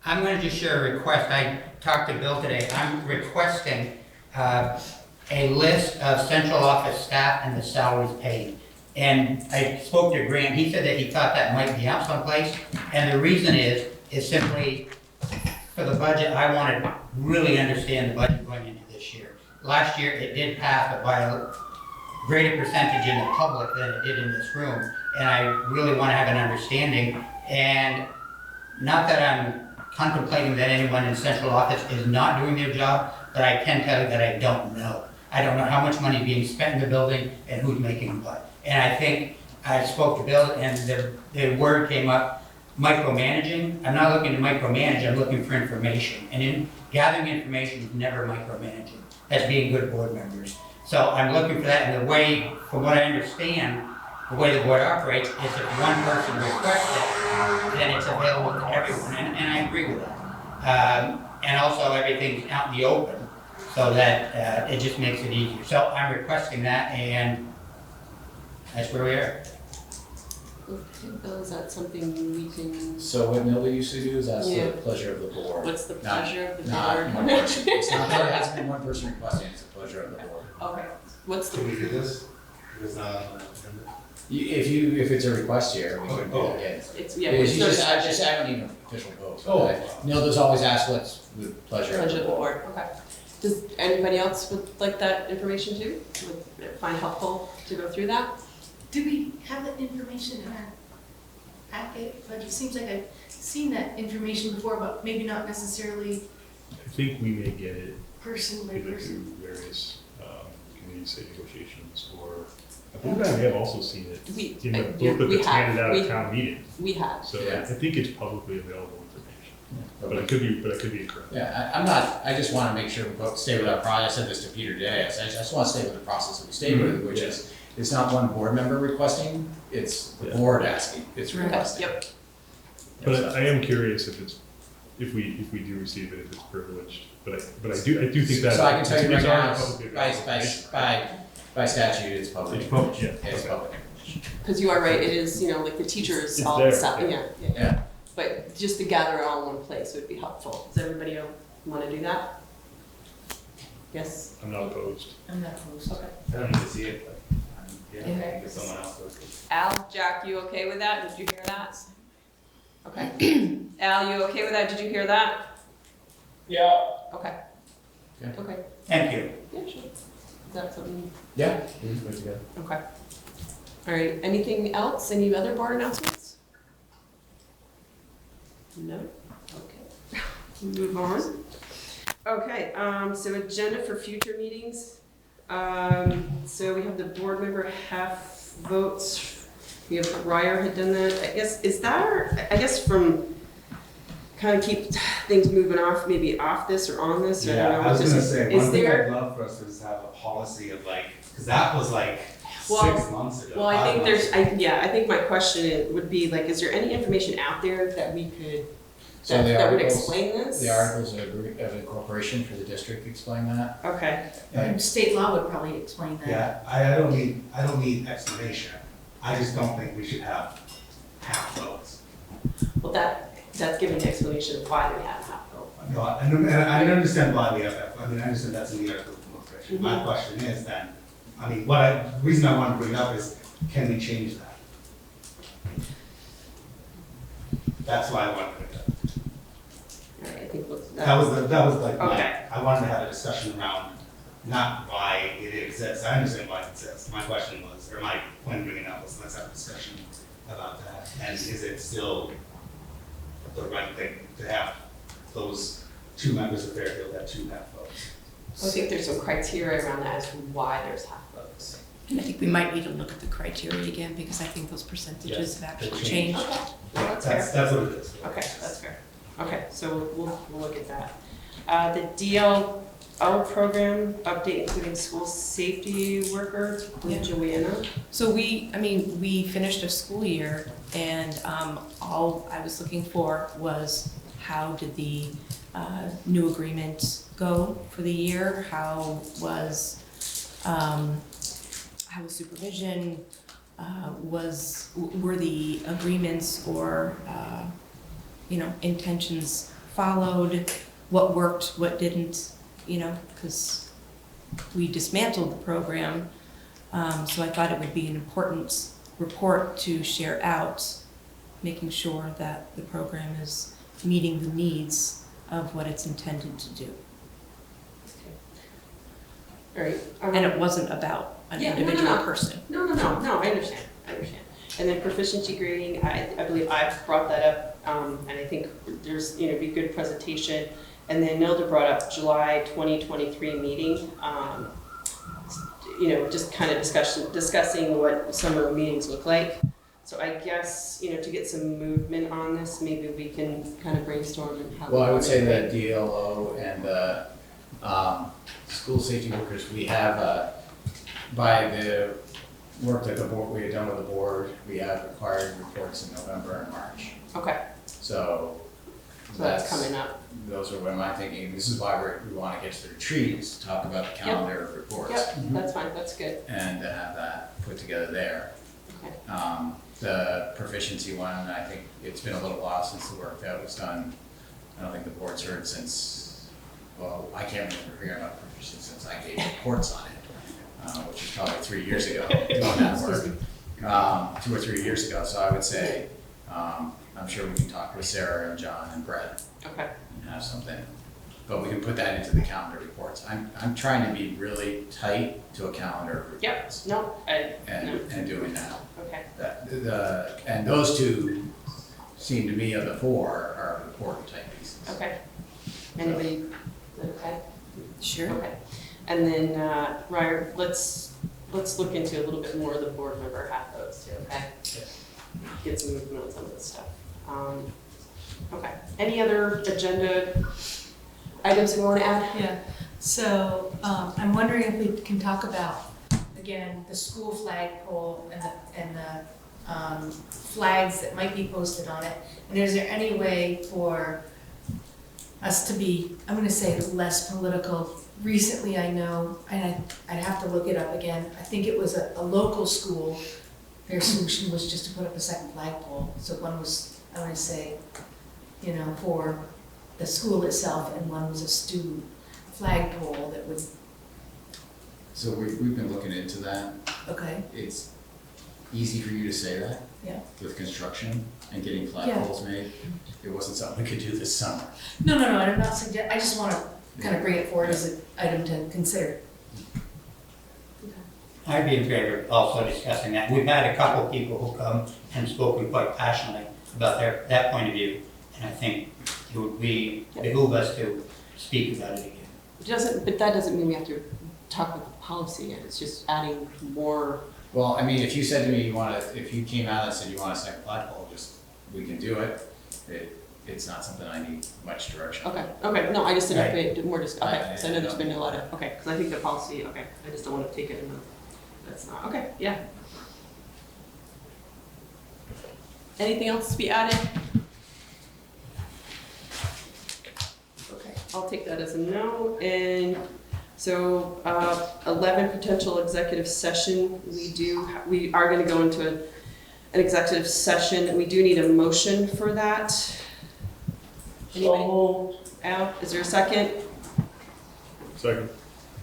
I'm going to just share a request. I talked to Bill today. I'm requesting a list of central office staff and the salaries paid. And I spoke to Grant. He said that he thought that might be out someplace. And the reason is simply for the budget, I want to really understand the budget going into this year. Last year it did pass, but by a greater percentage in the public than it did in this room. And I really want to have an understanding. And not that I'm contemplating that anyone in central office is not doing their job, but I can tell you that I don't know. I don't know how much money is being spent in the building and who's making what. And I think I spoke to Bill and the word came up, micromanaging. I'm not looking to micromanage, I'm looking for information. And in gathering information is never micromanaging. That's being good board members. So I'm looking for that, and the way, from what I understand, the way the board operates is if one person requests it, then it's available to everyone, and I agree with that. And also everything's out in the open, so that it just makes it easier. So I'm requesting that, and that's where we are. Okay, Bill, is that something we can, So what Milda used to do is ask Yeah. the pleasure of the board. what's the Not- pleasure of the Not board? one person. It's not that it hasn't been one person requesting, it's the pleasure of the board. Okay, what's the, Can we do this? Because If it's a request here, we can do it again. it's, yeah, It's it's no just, I discussion. haven't even official vote. Oh. Milda's always asked what's the pleasure of Pleasure the of the board. board, okay. Does anybody else would like that information too? Would find helpful to go through that? Do we have that information in our packet? But it seems like I've seen that information before, but maybe not necessarily I think we may get it person by either person. through various community state negotiations, or I believe I have also seen it We, in the yeah, booklet we that's have, handed out at town meeting. we have. So Yeah. I think it's publicly available information, but I could be incorrect. Yeah, I'm not, I just wanna make sure we stay with our process. I said this to Peter today, I just wanna stay with the process that we stayed with, which is, it's not one board member requesting, it's the Yeah. board asking, it's Okay, requesting. yep. But I am curious if we do receive it, if it's privileged, but I do think that. So I can tell you right it's already now, publicly available. by statute, it's public. It's public, yeah. It's Okay. public information. Because you are right, it is, you know, like the teachers It's all, there, yeah. Yeah. But just to gather it all in one place would be helpful. Does everybody want to do that? Yes? I'm not opposed. I'm not opposed. Okay. I don't need to see it, but, yeah, I Okay. think if someone else does. Al, Jack, you okay with that? Did you hear that? Okay. Al, you okay with that? Did you hear that? Yeah, Okay. Okay. Okay, Thank you. yeah, sure. Is that something? Yeah. Okay. All right, anything else? Any other board announcements? No? Okay. Move on. Okay, so agenda for future meetings. So we have the board member half votes. We have Ryer had done that. I guess from kind of keep things moving off, maybe off this or on this, or I don't know. Yeah, I was gonna Just- say, is one thing there- I'd love for us is to have a policy of like, because that was like Well, 6 months ago. Well, I 5 think months there's, ago. I think my question would be like, is there any information out there that we could, So that the that would articles, explain this? the articles of incorporation for the district explain that. Okay, And state law would probably explain that. Yeah, I don't need explanation. I just don't think we should have half votes. well, that's giving the explanation of why we have half vote. No, and I understand why we have that, I mean, I understand that's in the article of incorporation. My question is then, I mean, the reason I wanted to bring it up is, can we change that? That's why I wanted to bring it up. All right, I think That was like Okay. I wanted to have a discussion around not why it exists. I understand why it exists. My question was, or my point of bringing it up was, let's have a discussion about that. And is it still the right thing to have those 2 members of Fairfield have 2 half votes? I think there's some criteria around that as to why there's half votes. And I think we might need to look at the criteria again, because I think those percentages have actually changed. Okay, well, that's fair. That's what it is. Okay, that's fair. Okay, so we'll look at that. The DLO program update, including school safety worker, Yeah. Joanna. So we finished a school year, and all I was looking for was how did the new agreement go for the year? How was supervision? Were the agreements or intentions followed? What worked, what didn't? Because we dismantled the program. So I thought it would be an important report to share out, making sure that the program is meeting the needs of what it's intended to do. All right. And it wasn't about an individual person. No, I understand. And then proficiency grading, I believe I've brought that up, and I think there's, be good presentation. And then Nilda brought up July 2023 meeting, just kind of discussing what summer meetings look like. So I guess, to get some movement on this, maybe we can kind of brainstorm and how. Well, I would say the DLO and the school safety workers, we have, by the work that we had done with the board, we have required reports in November and March. Okay, So that's coming up. Those are what I'm thinking. This is why we want to get to the retreats, to talk about the calendar of reports. Yep, that's fine, that's good. And to have that put together there. Okay. The proficiency one, I think it's been a little while since the work that was done. I don't think the board's heard since, well, I can't remember hearing about proficiency since I gave reports on it, which is probably 3 years ago, doing that work. 2 or 3 years ago, so I would say, I'm sure we can talk with Sarah and John and Brett. Okay. And have something, but we can put that into the calendar reports. I'm trying to be really tight to a calendar of Yep, reports. no, And doing that. okay, And those two seem to me of the 4 are important type pieces. okay. Anybody, okay? Sure. Okay. And then, Ryer, let's look into a little bit more of the board member half of those too, okay? Get some movement on some of this stuff. Okay, any other agenda items you want to add? Yeah, so I'm wondering if we can talk about, again, the school flagpole and the flags that might be posted on it. And is there any way for us to be, I'm gonna say less political? Recently, I know, and I'd have to look it up again, I think it was a local school, their solution was just to put up a second flagpole. So one was, I wanna say, you know, for the school itself, and one was a student flagpole that would, So we've been looking into that. okay, It's easy for you to say that. Yeah. With construction and getting flagpoles made. It wasn't something we could do this summer. no, I'm not I just wanna kind of bring it forward as an item to consider. I'd be in favor of also discussing that. We've had a couple people who come and spoken quite passionately about that point of view, and I think it would behoove us to speak about it again. But that doesn't mean we have to talk about the policy yet, it's just adding more. Well, I mean, if you said to me if you came out and said you want a second flagpole, we can do it. It's not something I need much direction. Okay, no, I just didn't have to more okay, Right. so I know there's been a lot of, okay, because I think the policy, okay, I just don't want to take it and that's not, okay, yeah. Anything else to be added? Okay, I'll take that as a no, and so 11 potential executive session, we are going to go into an executive session, we do need a motion for that. Anybody? Al, is there a second? Second.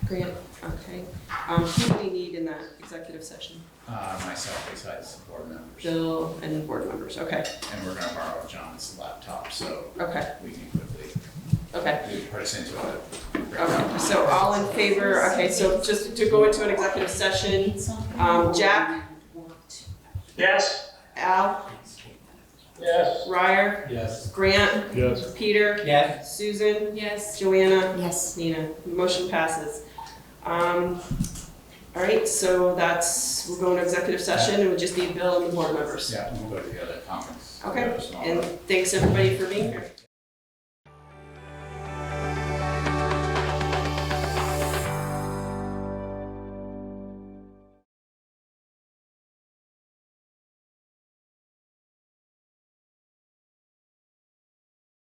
Grant, okay. Who do we need in that executive session? Myself, besides board members. Bill and board members, okay, And we're gonna borrow John's laptop, so okay, we can quickly okay. put us into it. Okay, so all in favor, okay, so just to go into an executive session, Jack, Yes? Al, Yes. Ryer, Yes. Grant, Yes. Peter, Yes? Susan, Yes. Joanna, Yes. Nina, motion passes. All right, so we'll go into executive session and we just need Bill and the board members. Yeah, we'll go to the other conference. Okay, The other small and one. thanks everybody for being here.